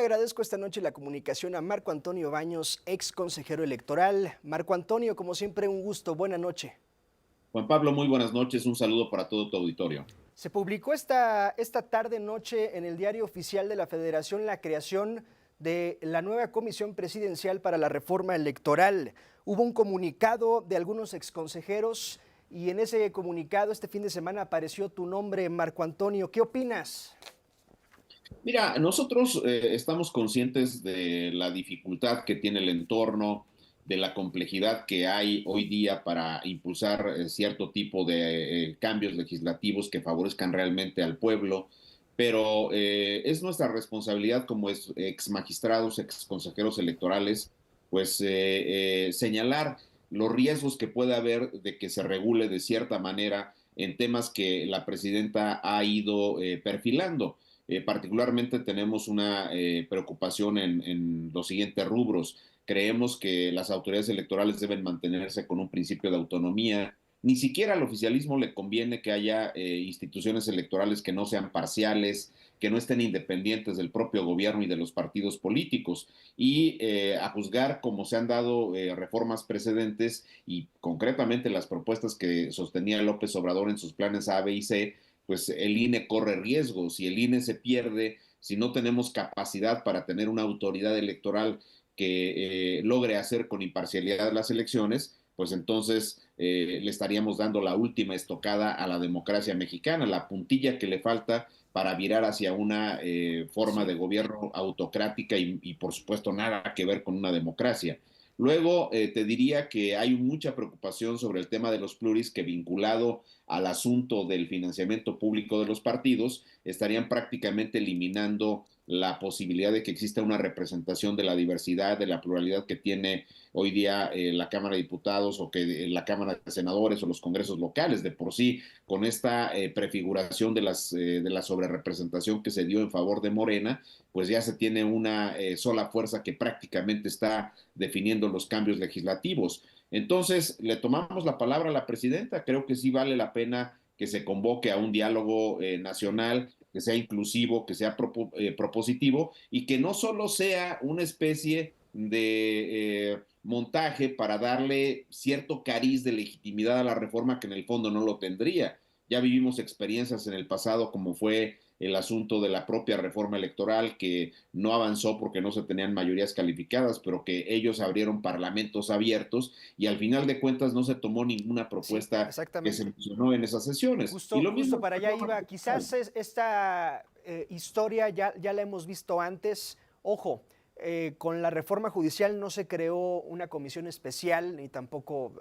agradezco esta noche la comunicación a Marco Antonio Baños, ex consejero electoral. Marco Antonio, como siempre, un gusto. Buena noche. Juan Pablo, muy buenas noches. Un saludo para todo tu auditorio. Se publicó esta tarde-noche en el Diario Oficial de la Federación la creación de la nueva Comisión Presidencial para la Reforma Electoral. Hubo un comunicado de algunos exconsejeros y en ese comunicado este fin de semana apareció tu nombre, Marco Antonio. ¿Qué opinas? Mira, nosotros estamos conscientes de la dificultad que tiene el entorno, de la complejidad que hay hoy día para impulsar cierto tipo de cambios legislativos que favorezcan realmente al pueblo, pero es nuestra responsabilidad como ex magistrados, ex consejeros electorales, pues señalar los riesgos que puede haber de que se regule de cierta manera en temas que la presidenta ha ido perfilando. Particularmente tenemos una preocupación en los siguientes rubros. Creemos que las autoridades electorales deben mantenerse con un principio de autonomía. Ni siquiera al oficialismo le conviene que haya instituciones electorales que no sean parciales, que no estén independientes del propio gobierno y de los partidos políticos. Y a juzgar cómo se han dado reformas precedentes y concretamente las propuestas que sostenía López Obrador en sus planes A, B y C, pues el INE corre riesgos. Si el INE se pierde, si no tenemos capacidad para tener una autoridad electoral que logre hacer con imparcialidad las elecciones, pues entonces le estaríamos dando la última estocada a la democracia mexicana, la puntilla que le falta para virar hacia una forma Sí. de gobierno autocrática y por supuesto nada que ver con una democracia. Luego te diría que hay mucha preocupación sobre el tema de los pluris que vinculado al asunto del financiamiento público de los partidos estarían prácticamente eliminando la posibilidad de que exista una representación de la diversidad, de la pluralidad que tiene hoy día la Cámara de Diputados o que la Cámara de Senadores o los congresos locales. De por sí, con esta prefiguración de la sobrerepresentación que se dio en favor de Morena, pues ya se tiene una sola fuerza que prácticamente está definiendo los cambios legislativos. Entonces, le tomamos la palabra a la presidenta, creo que sí vale la pena que se convoque a un diálogo nacional, que sea inclusivo, que sea propositivo y que no solo sea una especie de montaje para darle cierto cariz de legitimidad a la reforma que en el fondo no lo tendría. Ya vivimos experiencias en el pasado como fue el asunto de la propia reforma electoral que no avanzó porque no se tenían mayorías calificadas, pero que ellos abrieron parlamentos abiertos y al final de cuentas no se tomó ninguna Sí, propuesta que se exactamente. mencionó en esas sesiones. Y lo Justo mismo para allá iba. Quizás esta historia ya la hemos visto antes. Ojo, con la reforma judicial no se creó una comisión especial ni tampoco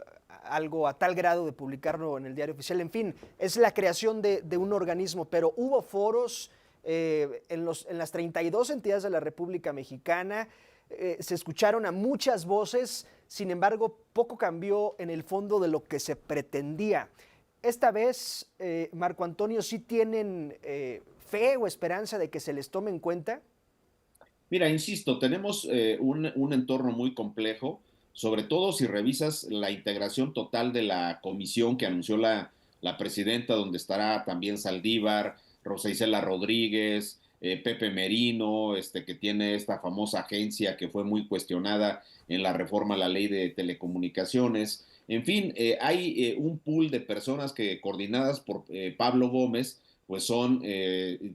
algo a tal grado de publicarlo en el Diario Oficial. En fin, es la creación de un organismo, pero hubo foros en las 32 entidades de la República Mexicana. Se escucharon a muchas voces, sin embargo, poco cambió en el fondo de lo que se pretendía. Esta vez, Marco Antonio, ¿sí tienen fe o esperanza de que se les tome en cuenta? Mira, insisto, tenemos un entorno muy complejo, sobre todo si revisas la integración total de la comisión que anunció la presidenta, donde estará también Saldívar, Rosa Isela Rodríguez, Pepe Merino, que tiene esta famosa agencia que fue muy cuestionada en la reforma a la ley de telecomunicaciones. En fin, hay un pool de personas que coordinadas por Pablo Gómez, pues son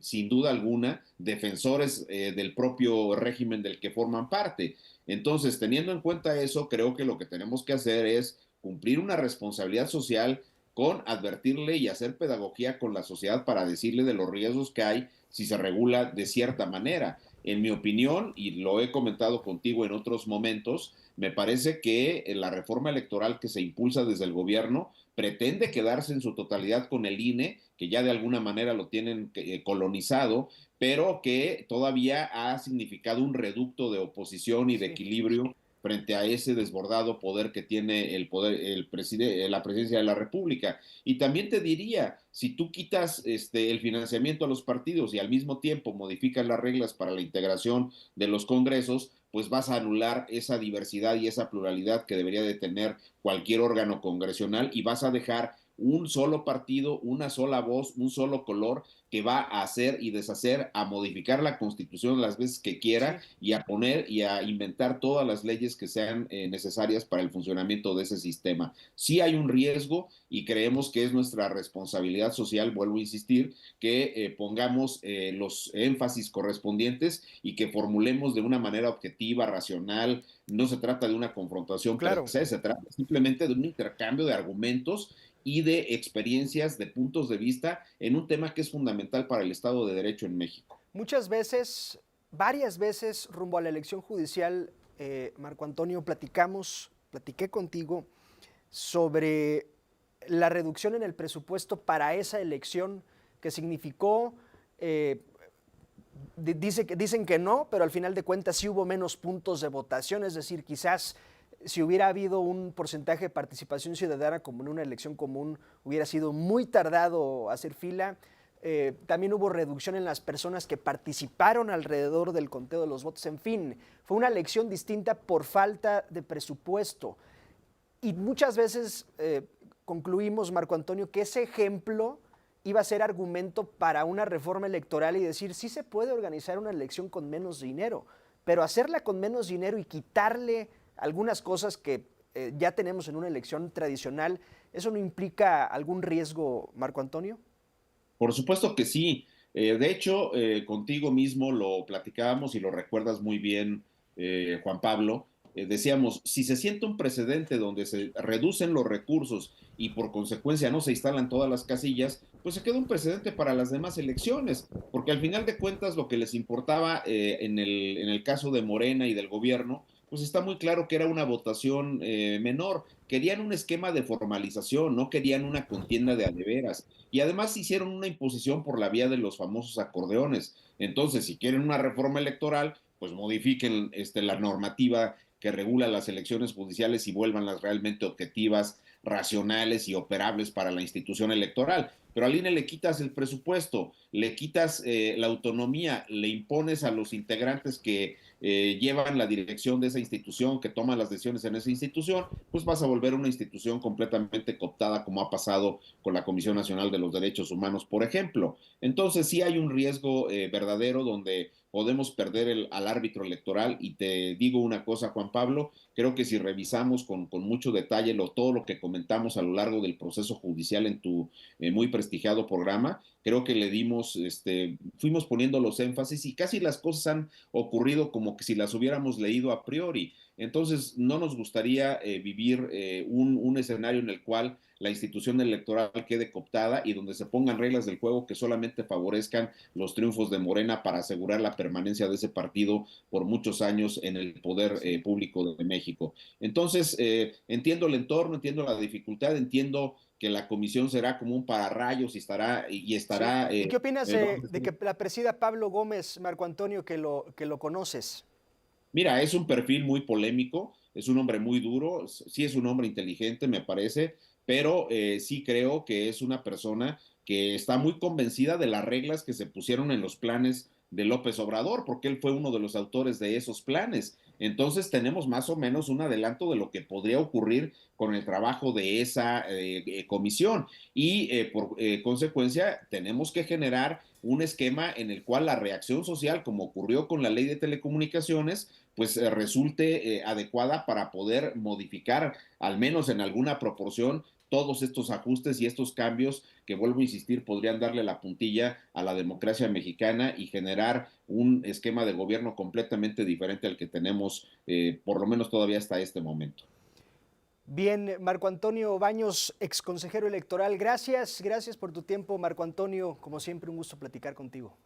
sin duda alguna defensores del propio régimen del que forman parte. Entonces, teniendo en cuenta eso, creo que lo que tenemos que hacer es cumplir una responsabilidad social con advertirle y hacer pedagogía con la sociedad para decirle de los riesgos que hay si se regula de cierta manera. En mi opinión, y lo he comentado contigo en otros momentos, me parece que la reforma electoral que se impulsa desde el gobierno pretende quedarse en su totalidad con el INE, que ya de alguna manera lo tienen colonizado, pero que todavía ha significado un reducto de oposición y de Sí. equilibrio frente a ese desbordado poder que tiene el poder, la presidencia de la República. Y también te diría, si tú quitas el financiamiento a los partidos y al mismo tiempo modificas las reglas para la integración de los congresos, pues vas a anular esa diversidad y esa pluralidad que debería de tener cualquier órgano congresional y vas a dejar un solo partido, una sola voz, un solo color que va a hacer y deshacer, a modificar la Constitución las veces que quiera Sí, y a poner y a inventar todas las leyes que sean necesarias para el funcionamiento de ese sistema. Sí hay un riesgo y creemos que es nuestra responsabilidad social, vuelvo a insistir, que pongamos los énfasis correspondientes y que formulemos de una manera objetiva, racional. No se trata de una confrontación per claro. se, se trata simplemente de un intercambio de argumentos y de experiencias, de puntos de vista en un tema que es fundamental para el Estado de Derecho en México. Muchas veces, varias veces rumbo a la elección judicial, Marco Antonio, platiqué contigo sobre la reducción en el presupuesto para esa elección que significó, dicen que no, pero al final de cuentas sí hubo menos puntos de votación, es decir, quizás si hubiera habido un porcentaje de participación ciudadana como en una elección común, hubiera sido muy tardado hacer fila. También hubo reducción en las personas que participaron alrededor del conteo de los votos. En fin, fue una elección distinta por falta de presupuesto. Y muchas veces concluimos, Marco Antonio, que ese ejemplo iba a ser argumento para una reforma electoral y decir, sí se puede organizar una elección con menos dinero, pero hacerla con menos dinero y quitarle algunas cosas que ya tenemos en una elección tradicional, ¿eso no implica algún riesgo, Marco Antonio? Por supuesto que sí. De hecho, contigo mismo lo platicábamos y lo recuerdas muy bien, Juan Pablo. Decíamos, si se siente un precedente donde se reducen los recursos y por consecuencia no se instalan todas las casillas, pues se queda un precedente para las demás elecciones, porque al final de cuentas lo que les importaba en el caso de Morena y del gobierno, pues está muy claro que era una votación menor. Querían un esquema de formalización, no querían una contienda de adeveras. Y además hicieron una imposición por la vía de los famosos acordeones. Entonces, si quieren una reforma electoral, pues modifiquen la normativa que regula las elecciones judiciales y vuelvanlas realmente objetivas, racionales y operables para la institución electoral. Pero al INE le quitas el presupuesto, le quitas la autonomía, le impones a los integrantes que llevan la dirección de esa institución, que toman las decisiones en esa institución, pues vas a volver una institución completamente cooptada, como ha pasado con la Comisión Nacional de los Derechos Humanos, por ejemplo. Entonces sí hay un riesgo verdadero donde podemos perder al árbitro electoral y te digo una cosa, Juan Pablo, creo que si revisamos con mucho detalle todo lo que comentamos a lo largo del proceso judicial en tu muy prestigiado programa, creo que le dimos, fuimos poniendo los énfasis y casi las cosas han ocurrido como que si las hubiéramos leído a priori. Entonces, no nos gustaría vivir un escenario en el cual la institución electoral quede cooptada y donde se pongan reglas del juego que solamente favorezcan los triunfos de Morena para asegurar la permanencia de ese partido por muchos años en el poder Sí. público de México. Entonces, entiendo el entorno, entiendo la dificultad, entiendo que la comisión será como un pararrayos y Sí. estará ¿Y qué opinas donde de que la presida Pablo Gómez, Marco Antonio, que lo conoces? Mira, es un perfil muy polémico, es un hombre muy duro, sí es un hombre inteligente, me parece, pero sí creo que es una persona que está muy convencida de las reglas que se pusieron en los planes de López Obrador, porque él fue uno de los autores de esos planes. Entonces tenemos más o menos un adelanto de lo que podría ocurrir con el trabajo de esa comisión y por consecuencia tenemos que generar un esquema en el cual la reacción social, como ocurrió con la ley de telecomunicaciones, pues resulte adecuada para poder modificar, al menos en alguna proporción, todos estos ajustes y estos cambios que, vuelvo a insistir, podrían darle la puntilla a la democracia mexicana y generar un esquema de gobierno completamente diferente al que tenemos, por lo menos todavía hasta este momento. Bien, Marco Antonio Baños, ex consejero electoral, gracias por tu tiempo, Marco Antonio. Como siempre, un gusto platicar contigo.